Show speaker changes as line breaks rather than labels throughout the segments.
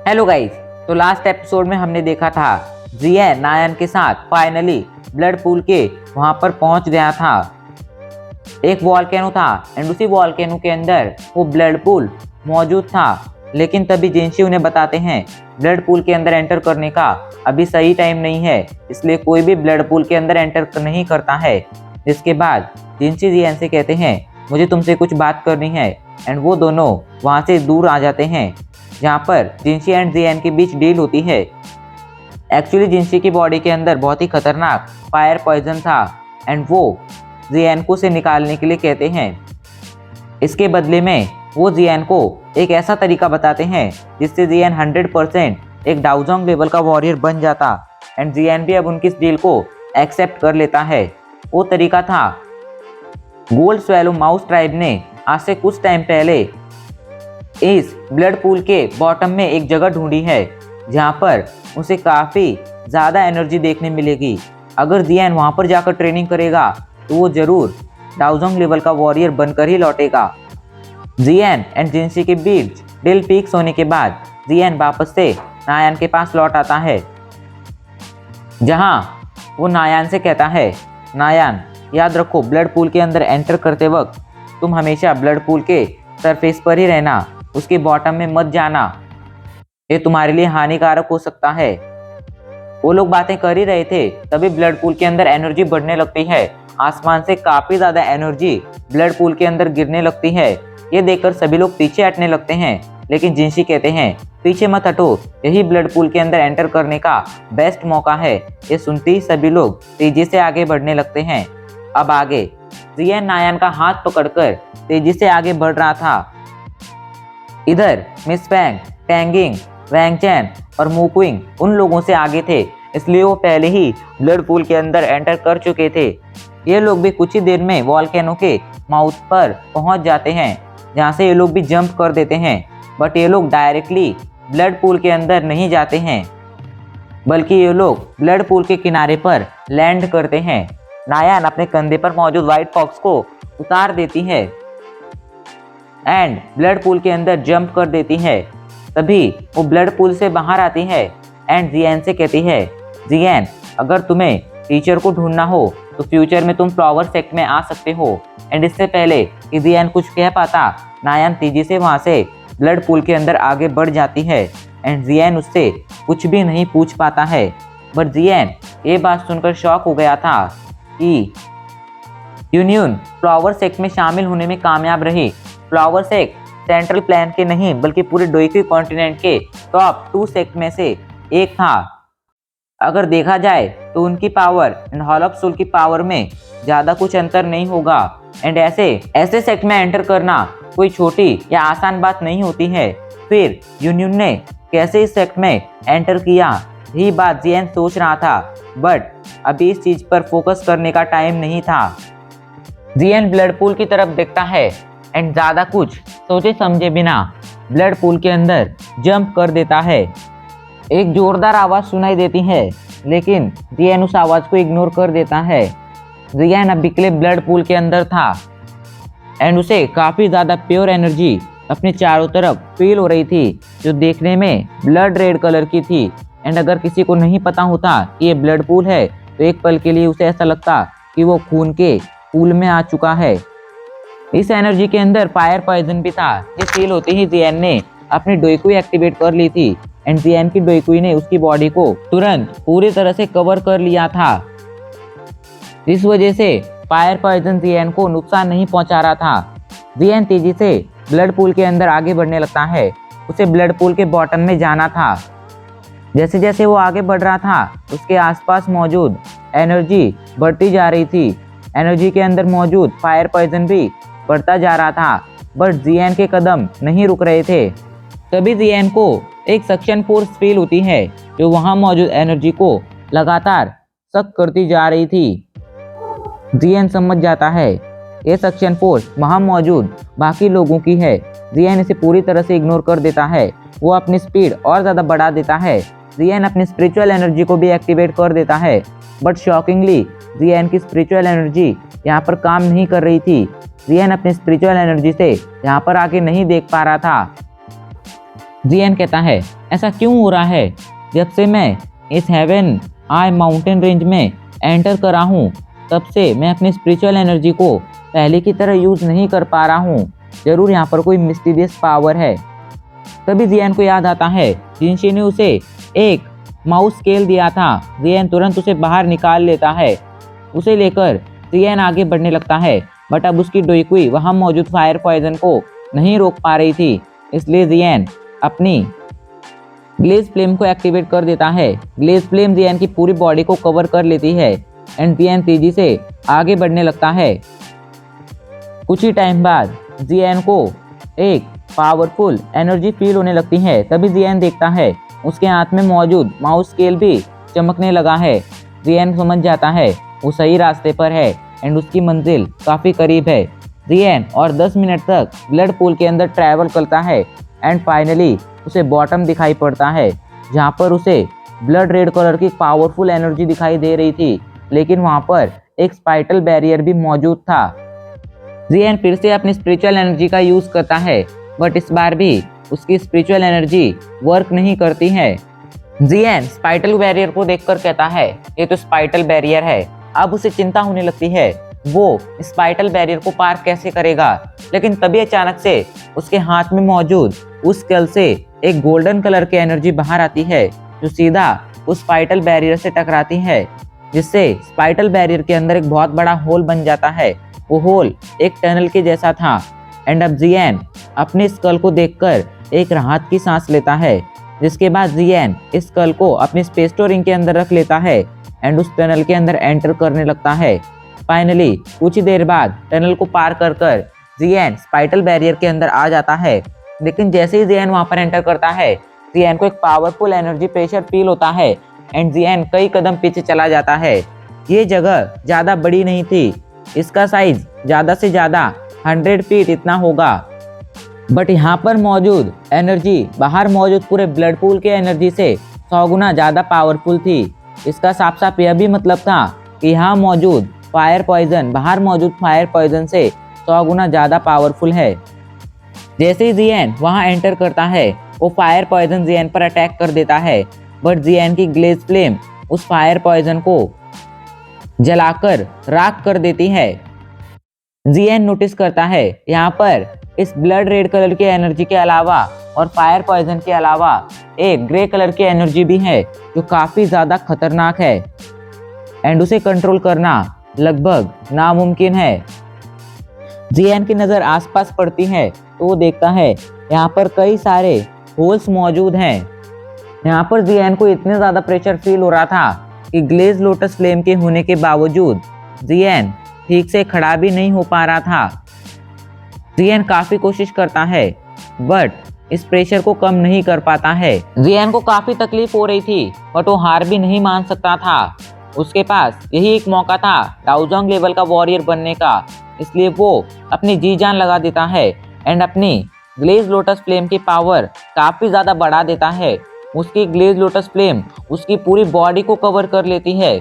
Hello guys, तो last episode में हमने देखा था जियन नायन के साथ फाइनली ब्लड पूल के वहां पर पहुंच गया था। एक वॉल्केनो था एंड उसी वॉल्केनो के अंदर वो ब्लड पूल मौजूद था। लेकिन तभी जिनशी उन्हें बताते हैं ब्लड पूल के अंदर एंटर करने का अभी सही टाइम नहीं है, इसलिए कोई भी ब्लड पूल के अंदर एंटर नहीं करता है। जिसके बाद जिनशी जियन से कहते हैं मुझे तुमसे कुछ बात करनी है एंड वो दोनों वहां से दूर आ जाते हैं, जहाँ पर जिनशी एंड जियन के बीच डील होती है। एक्चुअली जिनशी की बॉडी के अंदर बहुत ही खतरनाक फायर पॉइजन था एंड वो जियन को से निकालने के लिए कहते हैं। इसके बदले में वो जियन को एक ऐसा तरीका बताते हैं जिससे जियन 100% एक डाउजोंग लेवल का वॉरियर बन जाता एंड जियन भी अब उनकी इस डील को एक्सेप्ट कर लेता है। वो तरीका था, गोल्ड स्वेलो माउस ट्राइब ने आज से कुछ टाइम पहले इस ब्लड पूल के बॉटम में एक जगह ढूंढी है जहां पर उसे काफ़ी ज़्यादा एनर्जी देखने मिलेगी। अगर जियन वहां पर जाकर ट्रेनिंग करेगा तो वो ज़रूर डाउजोंग लेवल का वॉरियर बनकर ही लौटेगा। जियन एंड जिनशी के बीच डील फिक्स होने के बाद जियन वापस से नायन के पास लौट आता है, जहां वो नायन से कहता है नायन याद रखो, ब्लड पूल के अंदर एंटर करते वक्त तुम हमेशा ब्लड पूल के सरफेस पर ही रहना, उसके बॉटम में मत जाना, ये तुम्हारे लिए हानिकारक हो सकता है। वो लोग बातें कर ही रहे थे तभी ब्लड पूल के अंदर एनर्जी बढ़ने लगती है। आसमान से काफ़ी ज़्यादा एनर्जी ब्लड पूल के अंदर गिरने लगती है। ये देखकर सभी लोग पीछे हटने लगते हैं, लेकिन जिनशी कहते हैं पीछे मत हटो, यही ब्लड पूल के अंदर एंटर करने का बेस्ट मौका है। ये सुनते ही सभी लोग तेजी से आगे बढ़ने लगते हैं। अब आगे जियन नायन का हाथ पकड़कर तेजी से आगे बढ़ रहा था। इधर मिस फैंग, टैंगिंग, वैंगचैन और मुकुइंग उन लोगों से आगे थे, इसलिए वो पहले ही ब्लड पूल के अंदर एंटर कर चुके थे। ये लोग भी कुछ ही देर में वॉल्केनो के माउथ पर पहुंच जाते हैं, जहां से ये लोग भी जंप कर देते हैं। बट ये लोग डायरेक्टली ब्लड पूल के अंदर नहीं जाते हैं, बल्कि ये लोग ब्लड पूल के किनारे पर लैंड करते हैं। नायन अपने कंधे पर मौजूद व्हाइट फॉक्स को उतार देती है एंड ब्लड पूल के अंदर जंप कर देती है। तभी वो ब्लड पूल से बाहर आती है एंड जियन से कहती है जियन, अगर तुम्हें टीचर को ढूंढना हो तो फ्यूचर में तुम फ्लावर सेक्ट में आ सकते हो। एंड इससे पहले कि जियन कुछ कह पाता, नायन तेजी से वहाँ से ब्लड पूल के अंदर आगे बढ़ जाती है एंड जियन उससे कुछ भी नहीं पूछ पाता है। बट जियन ये बात सुनकर शॉक हो गया था कि यूनियन फ्लावर सेक्ट में शामिल होने में कामयाब रही। फ्लावर सेक्ट सेंट्रल प्लान के नहीं बल्कि पूरे डोइक्यू कॉन्टिनेंट के टॉप 2 सेक्ट में से एक था। अगर देखा जाए तो उनकी पावर एंड हॉल ऑफ सोल की पावर में ज़्यादा कुछ अंतर नहीं होगा। एंड ऐसे सेक्ट में एंटर करना कोई छोटी या आसान बात नहीं होती है। फिर यूनियन ने कैसे इस सेक्ट में एंटर किया, यही बात जियन सोच रहा था, बट अभी इस चीज़ पर फोकस करने का टाइम नहीं था। जियन ब्लड पूल की तरफ देखता है एंड ज़्यादा कुछ सोचे समझे बिना ब्लड पूल के अंदर जंप कर देता है। एक जोरदार आवाज़ सुनाई देती है, लेकिन जियन उस आवाज़ को इग्नोर कर देता है। जियन अभी के लिए ब्लड पूल के अंदर था एंड उसे काफ़ी ज़्यादा प्योर एनर्जी अपने चारों तरफ फील हो रही थी, जो देखने में ब्लड रेड कलर की थी। एंड अगर किसी को नहीं पता होता कि ये ब्लड पूल है तो एक पल के लिए उसे ऐसा लगता कि वो खून के पूल में आ चुका है। इस एनर्जी के अंदर फायर पॉइजन भी था। ये फील होते ही जियन ने अपनी डोइकुई एक्टिवेट कर ली थी एंड जियन की डोइकुई ने उसकी बॉडी को तुरंत पूरी तरह से कवर कर लिया था। इस वजह से फायर पॉइजन जियन को नुकसान नहीं पहुंचा रहा था। जियन तेजी से ब्लड पूल के अंदर आगे बढ़ने लगता है। उसे ब्लड पूल के बॉटम में जाना था। जैसे जैसे वो आगे बढ़ रहा था उसके आसपास मौजूद एनर्जी बढ़ती जा रही थी। एनर्जी के अंदर मौजूद फायर पॉइजन भी बढ़ता जा रहा था, बट जियन के कदम नहीं रुक रहे थे। तभी जियन को एक सक्शन फोर्स फील होती है, जो वहाँ मौजूद एनर्जी को लगातार सक करती जा रही थी। जियन समझ जाता है ये सक्शन फोर्स वहाँ मौजूद बाकी लोगों की है। जियन इसे पूरी तरह से इग्नोर कर देता है। वो अपनी स्पीड और ज़्यादा बढ़ा देता है। जियन अपनी स्पिरिचुअल एनर्जी को भी एक्टिवेट कर देता है, बट शॉकिंगली जियन की स्पिरिचुअल एनर्जी यहाँ पर काम नहीं कर रही थी। जियन अपनी स्पिरिचुअल एनर्जी से यहाँ पर आगे नहीं देख पा रहा था। जियन कहता है, ऐसा क्यों हो रहा है? जब से मैं इस हेवन आई माउंटेन रेंज में एंटर करा हूँ, तब से मैं अपनी स्पिरिचुअल एनर्जी को पहले की तरह यूज़ नहीं कर पा रहा हूँ। जरूर यहाँ पर कोई मिस्टीरियस पावर है। तभी जियन को याद आता है जिनशी ने उसे एक माउस स्केल दिया था। जियन तुरंत उसे बाहर निकाल लेता है। उसे लेकर जियन आगे बढ़ने लगता है, बट अब उसकी डोईकुई वहाँ मौजूद फायर पॉइजन को नहीं रोक पा रही थी। इसलिए जियन अपनी ग्लेज फ्लेम को एक्टिवेट कर देता है। ग्लेज फ्लेम जियन की पूरी बॉडी को कवर कर लेती है एंड जियन तेजी से आगे बढ़ने लगता है। कुछ ही टाइम बाद जियन को एक पावरफुल एनर्जी फील होने लगती है। तभी जियन देखता है उसके हाथ में मौजूद माउस स्केल भी चमकने लगा है। जियन समझ जाता है वो सही रास्ते पर है एंड उसकी मंजिल काफ़ी करीब है। जियन और 10 मिनट तक ब्लड पूल के अंदर ट्रैवल करता है एंड फाइनली उसे बॉटम दिखाई पड़ता है, जहाँ पर उसे ब्लड रेड कलर की पावरफुल एनर्जी दिखाई दे रही थी, लेकिन वहाँ पर एक स्पाइटल बैरियर भी मौजूद था। जियन फिर से अपनी स्पिरिचुअल एनर्जी का यूज़ करता है, बट इस बार भी उसकी स्पिरिचुअल एनर्जी वर्क नहीं करती है। जियन स्पाइटल बैरियर को देखकर कहता है, ये तो स्पाइटल बैरियर है। अब उसे चिंता होने लगती है वो स्पाइटल बैरियर को पार कैसे करेगा। लेकिन तभी अचानक से उसके हाथ में मौजूद उस स्केल से एक गोल्डन कलर की एनर्जी बाहर आती है, जो सीधा उस स्पाइटल बैरियर से टकराती है, जिससे स्पाइटल बैरियर के अंदर एक बहुत बड़ा होल बन जाता है। वो होल एक टनल के जैसा था एंड अब जियन अपने स्कल को देखकर एक राहत की सांस लेता है। जिसके बाद जियन इस स्कल को अपनी स्पेस स्टोरिंग के अंदर रख लेता है एंड उस टनल के अंदर एंटर करने लगता है। फाइनली कुछ ही देर बाद टनल को पार कर जियन स्पाइटल बैरियर के अंदर आ जाता है। लेकिन जैसे ही जियन वहां पर एंटर करता है, जियन को एक पावरफुल एनर्जी प्रेशर फील होता है एंड जियन कई कदम पीछे चला जाता है। ये जगह ज़्यादा बड़ी नहीं थी, इसका साइज ज़्यादा से ज़्यादा 100 फीट इतना होगा, बट यहाँ पर मौजूद एनर्जी बाहर मौजूद पूरे ब्लड पूल के एनर्जी से 100 गुना ज़्यादा पावरफुल थी। इसका साफ साफ यह भी मतलब था कि यहाँ मौजूद फायर पॉइजन बाहर मौजूद फायर पॉइजन से 100 गुना ज़्यादा पावरफुल है। जैसे ही जियन वहाँ एंटर करता है, वो फायर पॉइजन जियन पर अटैक कर देता है, बट जियन की ग्लेज फ्लेम उस फायर पॉइजन को जलाकर राख कर देती है। जियन नोटिस करता है यहाँ पर इस ब्लड रेड कलर की एनर्जी के अलावा और फायर पॉइजन के अलावा एक ग्रे कलर की एनर्जी भी है, जो काफ़ी ज़्यादा खतरनाक है एंड उसे कंट्रोल करना लगभग नामुमकिन है। जियन की नज़र आसपास पड़ती है तो वो देखता है यहाँ पर कई सारे होल्स मौजूद हैं। यहाँ पर जियन को इतने ज़्यादा प्रेशर फील हो रहा था कि ग्लेज लोटस फ्लेम के होने के बावजूद जियन ठीक से खड़ा भी नहीं हो पा रहा था। जियन काफ़ी कोशिश करता है, बट इस प्रेशर को कम नहीं कर पाता है। जियन को काफ़ी तकलीफ हो रही थी, बट वो हार भी नहीं मान सकता था। उसके पास यही एक मौका था डाउजोंग लेवल का वॉरियर बनने का, इसलिए वो अपनी जी जान लगा देता है एंड अपनी ग्लेज लोटस फ्लेम की पावर काफ़ी ज़्यादा बढ़ा देता है। उसकी ग्लेज लोटस फ्लेम उसकी पूरी बॉडी को कवर कर लेती है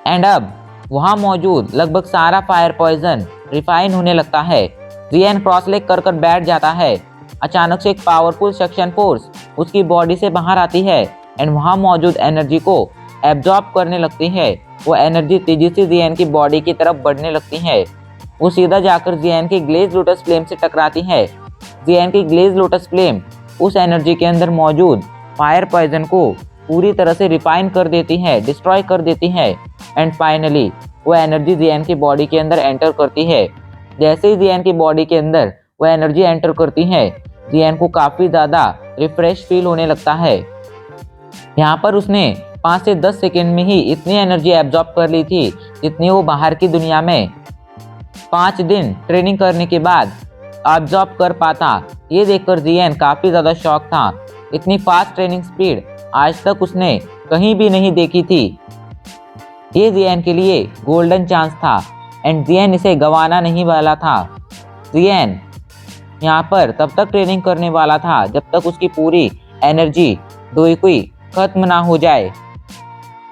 एंड अब वहाँ मौजूद लगभग सारा फायर पॉइजन रिफाइन होने लगता है। जियन क्रॉस लेग कर बैठ जाता है। अचानक से एक पावरफुल सक्शन फोर्स उसकी बॉडी से बाहर आती है एंड वहाँ मौजूद एनर्जी को एब्जॉर्ब करने लगती है। वो एनर्जी तेजी से जियन की बॉडी की तरफ बढ़ने लगती है। वो सीधा जाकर जियन की ग्लेज लोटस फ्लेम से टकराती है। जियन की ग्लेज लोटस फ्लेम उस एनर्जी के अंदर मौजूद फायर पॉइजन को पूरी तरह से रिफाइन कर देती है, डिस्ट्रॉय कर देती है एंड फाइनली वो एनर्जी जियन की बॉडी के अंदर एंटर करती है। जैसे ही जियन की बॉडी के अंदर वो एनर्जी एंटर करती है, जियन को काफ़ी ज़्यादा रिफ्रेश फील होने लगता है। यहाँ पर उसने 5 से 10 सेकेंड में ही इतनी एनर्जी एब्जॉर्ब कर ली थी जितनी वो बाहर की दुनिया में 5 दिन ट्रेनिंग करने के बाद एब्जॉर्ब कर पाता। ये देखकर जियन काफ़ी ज़्यादा शॉक था। इतनी फास्ट ट्रेनिंग स्पीड आज तक उसने कहीं भी नहीं देखी थी। ये जियन के लिए गोल्डन चांस था एंड जियन इसे गंवाना नहीं वाला था। जियन यहाँ पर तब तक ट्रेनिंग करने वाला था जब तक उसकी पूरी एनर्जी डोईकुई खत्म ना हो जाए।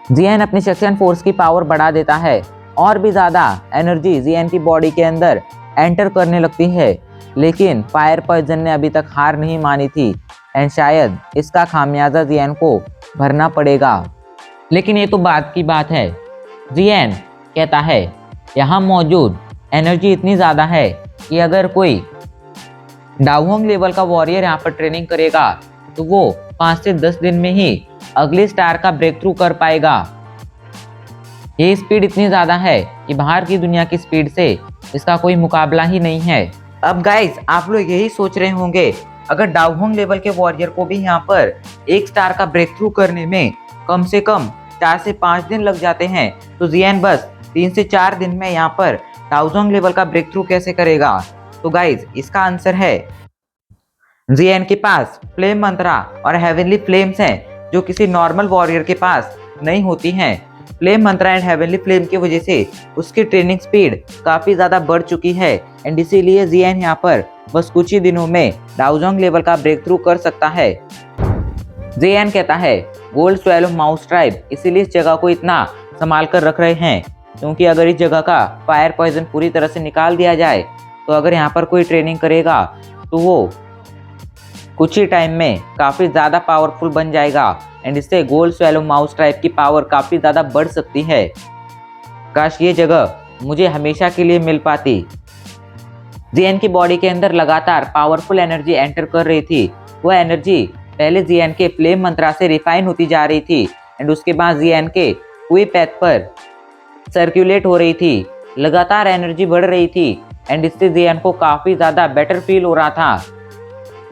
जियन अपनी सक्शन फोर्स की पावर बढ़ा देता है और भी ज़्यादा एनर्जी जियन की बॉडी के अंदर एंटर करने लगती है, लेकिन फायर पॉइजन ने अभी तक हार नहीं मानी थी एंड शायद इसका खामियाजा जियान को भरना पड़ेगा। लेकिन ये तो बात की बात है। जियान कहता है यहाँ मौजूद एनर्जी इतनी ज़्यादा है कि अगर कोई डाउहोंग लेवल का वॉरियर यहाँ पर ट्रेनिंग करेगा तो वो 5 से 10 दिन में ही अगले स्टार का ब्रेक थ्रू कर पाएगा। ये स्पीड इतनी ज़्यादा है कि बाहर की दुनिया की स्पीड से इसका कोई मुकाबला ही नहीं है। अब गाइस आप लोग यही सोच रहे होंगे, अगर डाउहोंग लेवल के वॉरियर को भी यहाँ पर एक स्टार का ब्रेक थ्रू करने में कम से कम 4 से 5 दिन लग जाते हैं तो जियान बस 3 से 4 दिन में यहाँ पर डाउहोंग लेवल का ब्रेक थ्रू कैसे करेगा? तो गाइस इसका आंसर है जियान के पास फ्लेम मंत्रा और हेवनली फ्लेम्स हैं जो किसी नॉर्मल वॉरियर के पास नहीं होती हैं। Flame Mantra and heavenly flame की वजह से उसकी ट्रेनिंग स्पीड काफ़ी ज़्यादा बढ़ चुकी है एंड इसीलिए जियान यहाँ पर बस कुछ ही दिनों में डाउहोंग लेवल का ब्रेक थ्रू कर सकता है। जियान कहता है गोल्ड स्वैलो माउस ट्राइब इसीलिए इस जगह को इतना संभाल कर रख रहे हैं क्योंकि अगर इस जगह का फायर पॉइजन पूरी तरह से निकाल दिया जाए तो अगर यहाँ पर कोई ट्रेनिंग करेगा तो वो कुछ ही टाइम में काफ़ी ज़्यादा पावरफुल बन जाएगा एंड इससे गोल्ड स्वैलो माउस ट्राइब की पावर काफ़ी ज़्यादा बढ़ सकती है। काश ये जगह मुझे हमेशा के लिए मिल पाती। जियान की बॉडी के अंदर लगातार पावरफुल एनर्जी एंटर कर रही थी। वो एनर्जी पहले जियान के फ्लेम मंत्रा से रिफाइन होती जा रही थी एंड उसके बाद जियान के हुई पैथ पर सर्कुलेट हो रही थी। लगातार एनर्जी बढ़ रही थी एंड इससे जियान को काफ़ी ज़्यादा बेटर फील हो रहा था।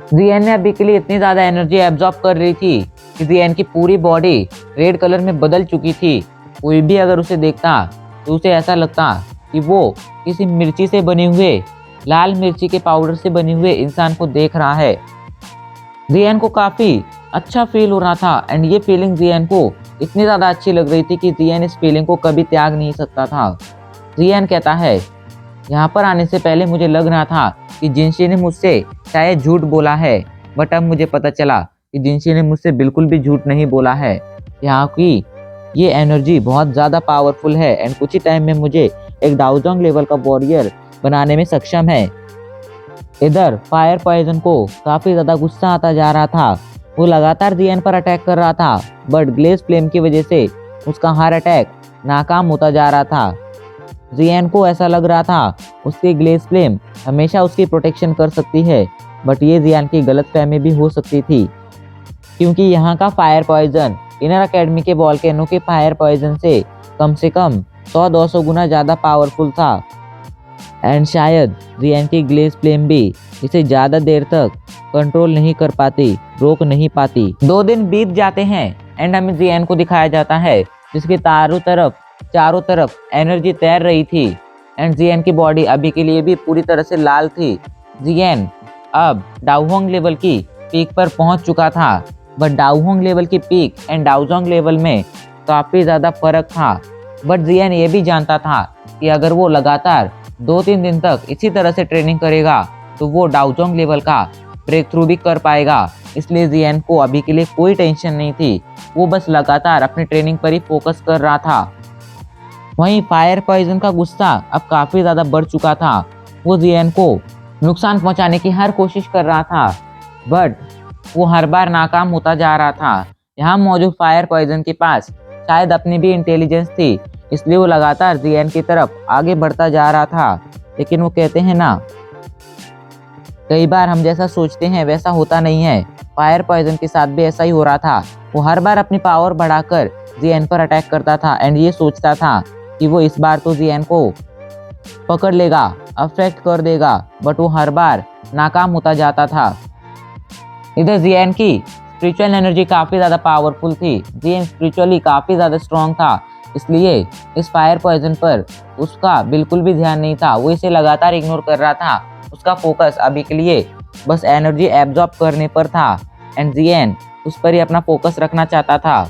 जियान ने अभी के लिए इतनी ज़्यादा एनर्जी एब्जॉर्ब कर रही थी कि जियान की पूरी बॉडी रेड कलर में बदल चुकी थी। कोई भी अगर उसे देखता तो उसे ऐसा लगता कि वो किसी मिर्ची से बने हुए लाल मिर्ची के पाउडर से बने हुए इंसान को देख रहा है। जियान को काफ़ी अच्छा फील हो रहा था एंड ये फीलिंग जियान को इतनी ज़्यादा अच्छी लग रही थी कि जियान इस फीलिंग को कभी त्याग नहीं सकता था। जियान कहता है यहाँ पर आने से पहले मुझे लग रहा था कि जिनशी ने मुझसे शायद झूठ बोला है, बट अब मुझे पता चला कि जिनशी ने मुझसे बिल्कुल भी झूठ नहीं बोला है। यहाँ की ये एनर्जी बहुत ज़्यादा पावरफुल है एंड कुछ ही टाइम में मुझे एक डाउहोंग लेवल का वॉरियर बनाने में सक्षम है। इधर फायर पॉइजन को काफ़ी ज़्यादा गुस्सा आता जा रहा था। वो लगातार जियान पर अटैक कर रहा था बट ग्लेज फ्लेम की वजह से उसका हर अटैक नाकाम होता जा रहा था। जियान को ऐसा लग रहा था उसकी ग्लेज फ्लेम हमेशा उसकी प्रोटेक्शन कर सकती है, बट ये जियान की गलतफहमी भी हो सकती थी क्योंकि यहाँ का फायर पॉइजन इनर अकेडमी के वॉल्केनो के फायर पॉइजन से कम 100-200 गुना ज़्यादा पावरफुल था एंड शायद जियान की ग्लेज फ्लेम भी इसे ज़्यादा देर तक कंट्रोल नहीं कर पाती, रोक नहीं पाती। 2 दिन बीत जाते हैं एंड हमें जियान को दिखाया जाता है जिसके चारों तरफ एनर्जी तैर रही थी एंड जियान की बॉडी अभी के लिए भी पूरी तरह से लाल थी। जियान अब डाउहोंग लेवल की पीक पर पहुंच चुका था बट डाउहोंग लेवल की पीक एंड डाउहोंग लेवल में काफ़ी ज़्यादा फर्क था। बट जियान ये भी जानता था कि अगर वो लगातार 2-3 दिन तक इसी तरह से ट्रेनिंग करेगा तो वो डाउहोंग लेवल का ब्रेक थ्रू भी कर पाएगा। इसलिए जियान को अभी के लिए कोई टेंशन नहीं थी, वो बस लगातार अपनी ट्रेनिंग पर ही फोकस कर रहा था। वहीं फायर पॉइजन का गुस्सा अब काफ़ी ज़्यादा बढ़ चुका था। वो जियान को नुकसान पहुंचाने की हर कोशिश कर रहा था बट वो हर बार नाकाम होता जा रहा था। यहाँ मौजूद फायर पॉइजन के पास शायद अपनी भी इंटेलिजेंस थी, इसलिए वो लगातार जियान की तरफ आगे बढ़ता जा रहा था। लेकिन वो कहते हैं ना, कई बार हम जैसा सोचते हैं वैसा होता नहीं है। फायर पॉइजन के साथ भी ऐसा ही हो रहा था। वो हर बार अपनी पावर बढ़ाकर जियान पर अटैक करता था एंड ये सोचता था कि वो इस बार तो जियान को पकड़ लेगा, अफेक्ट कर देगा, बट वो हर बार नाकाम होता जाता था। इधर जियान की स्पिरिचुअल एनर्जी काफ़ी ज़्यादा पावरफुल थी। जियान स्पिरिचुअली काफ़ी ज़्यादा स्ट्रॉन्ग था, इसलिए इस फायर पॉइजन पर उसका बिल्कुल भी ध्यान नहीं था। वो इसे लगातार इग्नोर कर रहा था। उसका फोकस अभी के लिए बस एनर्जी एब्जॉर्ब करने पर था एंड जियान उस पर ही अपना फोकस रखना चाहता था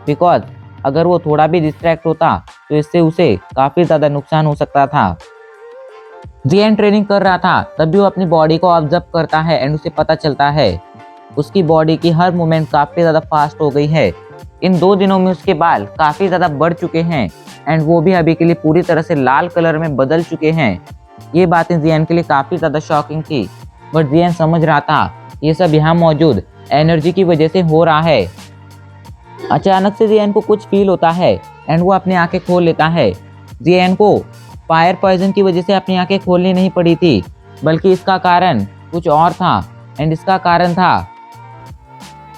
बिकॉज अगर वो थोड़ा भी डिस्ट्रैक्ट होता तो इससे उसे काफ़ी ज़्यादा नुकसान हो सकता था। जियान ट्रेनिंग कर रहा था तभी वो अपनी बॉडी को ऑब्जर्व करता है एंड उसे पता चलता है उसकी बॉडी की हर मूवमेंट काफ़ी ज़्यादा फास्ट हो गई है। इन 2 दिनों में उसके बाल काफ़ी ज़्यादा बढ़ चुके हैं एंड वो भी अभी के लिए पूरी तरह से लाल कलर में बदल चुके हैं। ये बातें जियान के लिए काफ़ी ज़्यादा शॉकिंग थी बट जियान समझ रहा था ये सब यहाँ मौजूद एनर्जी की वजह से हो रहा है। अचानक से जियान को कुछ फील होता है एंड वो अपनी आंखें खोल लेता है। जियान को फायर पॉइजन की वजह से अपनी आंखें खोलनी नहीं पड़ी थी, बल्कि इसका कारण कुछ और था। एंड इसका कारण था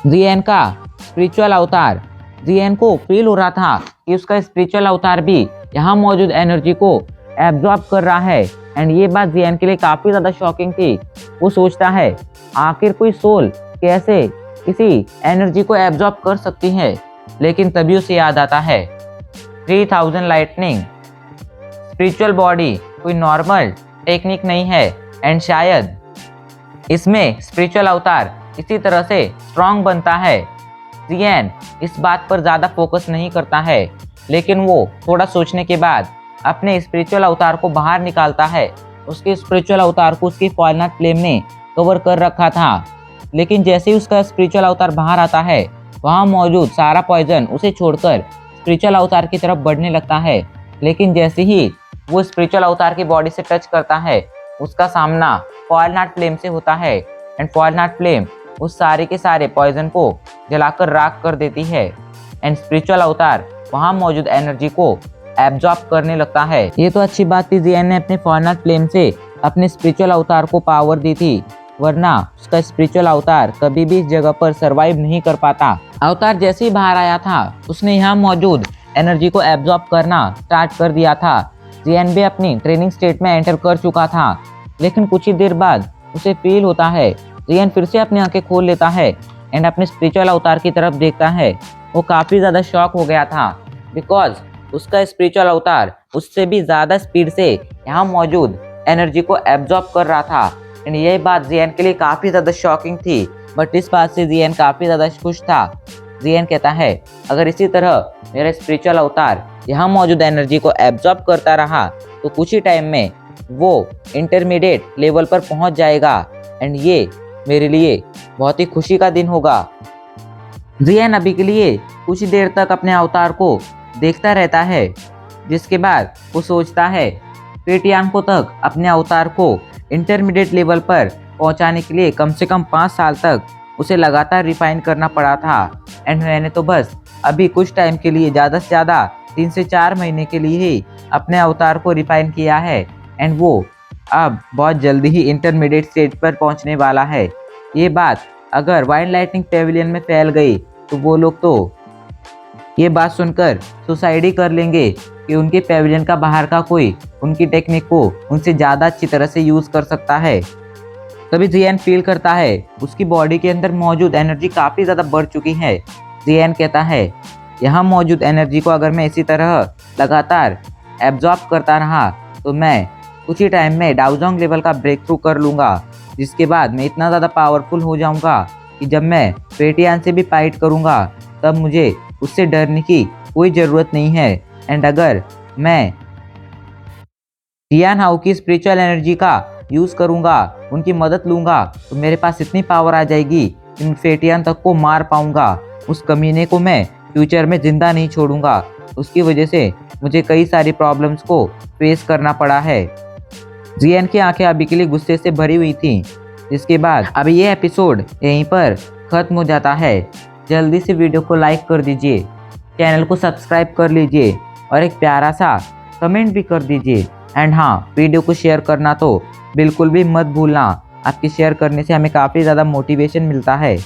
जियान का स्पिरिचुअल अवतार। जियान को फील हो रहा था कि उसका स्पिरिचुअल अवतार भी यहाँ मौजूद एनर्जी को एब्जॉर्ब कर रहा है। एंड ये बात जियान के लिए काफ़ी ज़्यादा शॉकिंग थी। वो सोचता है आखिर कोई सोल कैसे किसी एनर्जी को एब्जॉर्ब कर सकती है। लेकिन तभी उसे याद आता है 3000 लाइटनिंग स्पिरिचुअल बॉडी कोई नॉर्मल टेक्निक नहीं है। एंड शायद इसमें स्पिरिचुअल अवतार इसी तरह से स्ट्रांग बनता है। जियान इस बात पर ज़्यादा फोकस नहीं करता है, लेकिन वो थोड़ा सोचने के बाद अपने स्पिरिचुअल अवतार को बाहर निकालता है। उसके स्पिरिचुअल अवतार को उसकी फॉलनाट फ्लेम ने कवर कर रखा था, लेकिन जैसे ही उसका स्पिरिचुअल अवतार बाहर आता है, वहाँ मौजूद सारा पॉइजन उसे छोड़कर स्पिरिचुअल अवतार की तरफ बढ़ने लगता है। लेकिन जैसे ही वो स्पिरिचुअल अवतार की बॉडी से टच करता है, उसका सामना फॉलनाट फ्लेम से होता है। एंड फॉलनाट फ्लेम उस सारे के सारे पॉइजन को जलाकर राख कर देती है। एंड स्पिरिचुअल अवतार वहाँ मौजूद एनर्जी को एब्जॉर्ब करने लगता है। ये तो अच्छी बात थी, जियान ने अपने फॉलनाट फ्लेम से अपने स्पिरिचुअल अवतार को पावर दी थी, वरना उसका स्पिरिचुअल अवतार कभी भी इस जगह पर सरवाइव नहीं कर पाता। अवतार जैसे ही बाहर आया था, उसने यहाँ मौजूद एनर्जी को एब्जॉर्ब करना स्टार्ट कर दिया था। जियान भी अपनी ट्रेनिंग स्टेट में एंटर कर चुका था, लेकिन कुछ ही देर बाद उसे फील होता है। जियान फिर से अपनी आंखें खोल लेता है एंड अपने स्पिरिचुअल अवतार की तरफ देखता है। वो काफ़ी ज़्यादा शॉक हो गया था, बिकॉज उसका स्पिरिचुअल अवतार उससे भी ज़्यादा स्पीड से यहाँ मौजूद एनर्जी को एब्जॉर्ब कर रहा था। एंड यही बात जियान के लिए काफ़ी ज़्यादा शॉकिंग थी, बट इस बात से जियान काफ़ी ज़्यादा खुश था। जियान कहता है अगर इसी तरह मेरा स्पिरिचुअल अवतार यहाँ मौजूद एनर्जी को एब्जॉर्ब करता रहा तो कुछ ही टाइम में वो इंटरमीडिएट लेवल पर पहुँच जाएगा। एंड ये मेरे लिए बहुत ही खुशी का दिन होगा। जियान अभी के लिए कुछ देर तक अपने अवतार को देखता रहता है, जिसके बाद वो सोचता है पेटियांको तक अपने अवतार को इंटरमीडिएट लेवल पर पहुंचाने के लिए कम से कम 5 साल तक उसे लगातार रिफाइन करना पड़ा था। एंड मैंने तो बस अभी कुछ टाइम के लिए, ज़्यादा से ज़्यादा 3 से 4 महीने के लिए ही अपने अवतार को रिफाइन किया है। एंड वो अब बहुत जल्दी ही इंटरमीडिएट स्टेज पर पहुंचने वाला है। ये बात अगर वाइल्ड लाइटनिंग पेविलियन में फैल गई तो वो लोग तो ये बात सुनकर सुसाइड ही कर लेंगे कि उनके पेविलियन का बाहर का कोई उनकी टेक्निक को उनसे ज़्यादा अच्छी तरह से यूज़ कर सकता है। तभी जियान फील करता है उसकी बॉडी के अंदर मौजूद एनर्जी काफ़ी ज़्यादा बढ़ चुकी है। जियान कहता है यहाँ मौजूद एनर्जी को अगर मैं इसी तरह लगातार एब्जॉर्ब करता रहा तो मैं कुछ ही टाइम में डाउजोंग लेवल का ब्रेक थ्रू कर लूँगा, जिसके बाद मैं इतना ज़्यादा पावरफुल हो जाऊँगा कि जब मैं पेटियान से भी फाइट करूँगा तब मुझे उससे डरने की कोई ज़रूरत नहीं है। एंड अगर मैं जियान हाउ की स्पिरिचुअल एनर्जी का यूज़ करूँगा, उनकी मदद लूँगा, तो मेरे पास इतनी पावर आ जाएगी कि मैं पेटियान तक को मार पाऊँगा। उस कमीने को मैं फ्यूचर में ज़िंदा नहीं छोड़ूंगा। उसकी वजह से मुझे कई सारी प्रॉब्लम्स को फेस करना पड़ा है। जियान की आंखें अभी के लिए गुस्से से भरी हुई थी, जिसके बाद अभी ये एपिसोड यहीं पर ख़त्म हो जाता है। जल्दी से वीडियो को लाइक कर दीजिए, चैनल को सब्सक्राइब कर लीजिए और एक प्यारा सा कमेंट भी कर दीजिए। एंड हाँ, वीडियो को शेयर करना तो बिल्कुल भी मत भूलना। आपके शेयर करने से हमें काफ़ी ज़्यादा मोटिवेशन मिलता है।